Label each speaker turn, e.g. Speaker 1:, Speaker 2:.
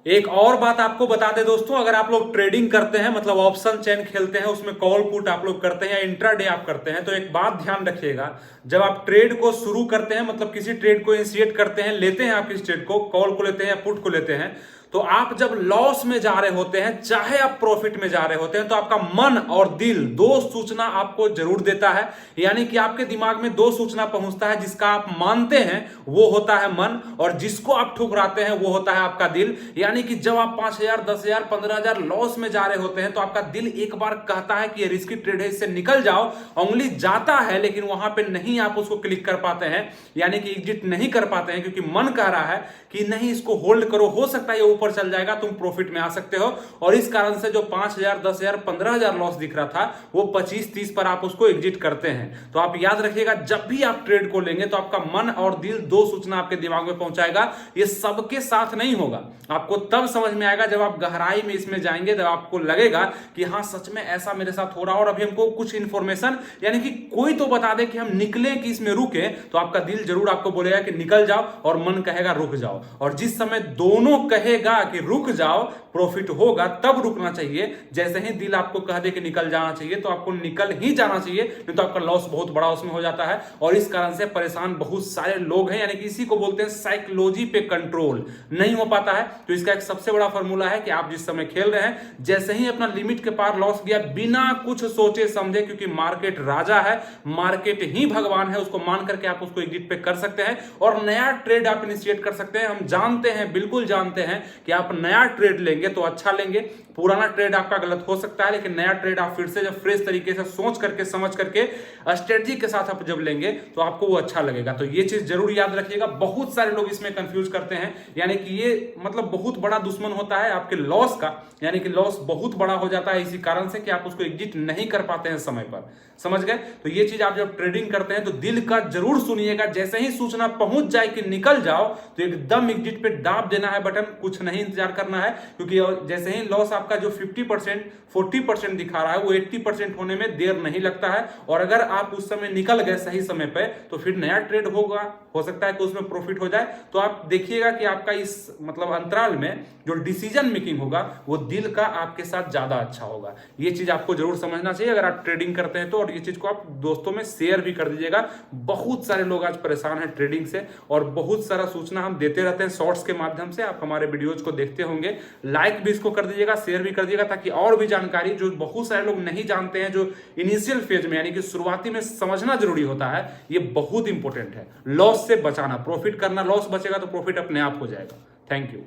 Speaker 1: एक और बात आपको बता दे दोस्तों, अगर आप लोग ट्रेडिंग करते हैं मतलब ऑप्शन चेन खेलते हैं, उसमें कॉल पुट आप लोग करते हैं या इंट्राडे आप करते हैं, तो एक बात ध्यान रखिएगा, जब आप ट्रेड को शुरू करते हैं मतलब किसी ट्रेड को इनिशिएट करते हैं, लेते हैं आप किसी ट्रेड को, कॉल को लेते हैं या पुट को लेते हैं, तो आप जब लॉस में जा रहे होते हैं चाहे आप प्रॉफिट में जा रहे होते हैं, तो आपका मन और दिल दो सूचना आपको जरूर देता है। यानी कि आपके दिमाग में दो सूचना पहुंचता है, जिसका आप मानते हैं वो होता है मन, और जिसको आप ठुकराते हैं वो होता है आपका दिल। यानी कि जब आप 5,000 10,000 15,000 लॉस में जा रहे होते हैं, तो आपका दिल एक बार कहता है कि ये रिस्की ट्रेड है, इससे निकल जाओ, उंगली जाता है लेकिन वहां पे नहीं आप उसको क्लिक कर पाते हैं, यानी कि एग्जिट नहीं कर पाते हैं, क्योंकि मन कह रहा है कि नहीं इसको होल्ड करो, हो सकता है ये ऊपर चल जाएगा, तुम प्रॉफिट में आ सकते हो। और इस कारण से जो 5,000 10,000 15,000 लॉस दिख रहा था, वो 25-30 पर आप उसको एग्जिट करते हैं। तो आप याद रखिएगा, जब भी आप ट्रेड को लेंगे तो आपका मन और दिल दो सूचना आपके दिमाग में पहुंचाएगा। ये सबके साथ नहीं होगा, आपको तब समझ में आएगा जब आप गहराई में इसमें जाएंगे, जब आपको लगेगा कि हाँ सच में ऐसा मेरे साथ हो रहा है, और अभी हमको कुछ इंफॉर्मेशन यानी कि कोई तो बता दे कि हम निकले कि इसमें रुके, तो आपका दिल जरूर आपको बोलेगा कि निकल जाओ, और मन कहेगा रुक जाओ। और जिस समय दोनों कहेगा कि रुक जाओ, प्रॉफिट होगा, तब रुकना चाहिए। जैसे ही दिल आपको कह दे कि निकल जाना चाहिए, तो आपको निकल ही जाना चाहिए, नहीं तो आपका लॉस बहुत बड़ा उसमें हो जाता है। और इस कारण से परेशान बहुत सारे लोग हैं, यानी कि इसी को बोलते हैं साइकोलॉजी पे कंट्रोल नहीं हो पाता है। तो इसका एक सबसे बड़ा फॉर्मूला है कि आप जिस समय खेल रहे हैं, जैसे ही अपना लिमिट के पार लॉस गया, बिना कुछ सोचे समझे, क्योंकि मार्केट राजा है, मार्केट ही भगवान है, उसको मान करके आप उसको एग्जिट पे कर सकते हैं और नया ट्रेड आप इनिशिएट कर सकते हैं। हम जानते हैं, बिल्कुल जानते हैं कि आप नया ट्रेड लेंगे तो अच्छा लेंगे, पुराना ट्रेड आपका गलत हो सकता है, लेकिन नया ट्रेड आप फिर से जब फ्रेश तरीके से सोच करके समझ करके स्ट्रेटजी के साथ आप जब लेंगे तो आपको वो अच्छा लगेगा। तो ये चीज जरूर याद रखिएगा। बहुत सारे लोग इसमें कंफ्यूज करते हैं, यानी कि ये मतलब बहुत बड़ा दुश्मन होता है आपके लॉस का, यानी कि लॉस बहुत बड़ा हो जाता है इसी कारण से कि आप उसको एग्जिट नहीं कर पाते हैं समय पर। समझ गए? तो ये चीज आप जब ट्रेडिंग करते हैं तो दिल का जरूर सुनिएगा। जैसे ही सूचना पहुंच जाए कि निकल जाओ, तो एकदम एग्जिट पे दाब देना है बटन, कुछ नहीं इंतजार करना है, क्योंकि जैसे ही लॉस आपका जो 50% 40% दिखा रहा है, वो 80% होने में देर नहीं लगता है। और अगर आप उस समय निकल गए सही समय पे, तो फिर नया ट्रेड होगा, हो सकता है कि उसमें प्रॉफिट हो जाए। तो आप देखिएगा कि आपका इस मतलब अंतराल में जो डिसीजन मेकिंग होगा, वो दिल का आपके साथ ज्यादा अच्छा होगा। ये चीज आपको जरूर समझना चाहिए अगर आप ट्रेडिंग करते हैं तो। और ये चीज को आप दोस्तों में शेयर भी कर दीजिएगा। बहुत सारे लोग आज परेशान हैं ट्रेडिंग से, और बहुत सारा सूचना हम देते रहते हैं शॉर्ट्स के माध्यम से। आप हमारे वीडियोज को देखते होंगे, लाइक भी इसको कर दीजिएगा, शेयर भी कर दीजिएगा, ताकि और भी जानकारी जो बहुत सारे लोग नहीं जानते हैं, जो इनिशियल फेज में यानी कि शुरुआती में समझना जरूरी होता है, ये बहुत इंपॉर्टेंट है। लॉस से बचाना, प्रॉफिट करना, लॉस बचेगा तो प्रॉफिट अपने आप हो जाएगा। Thank you.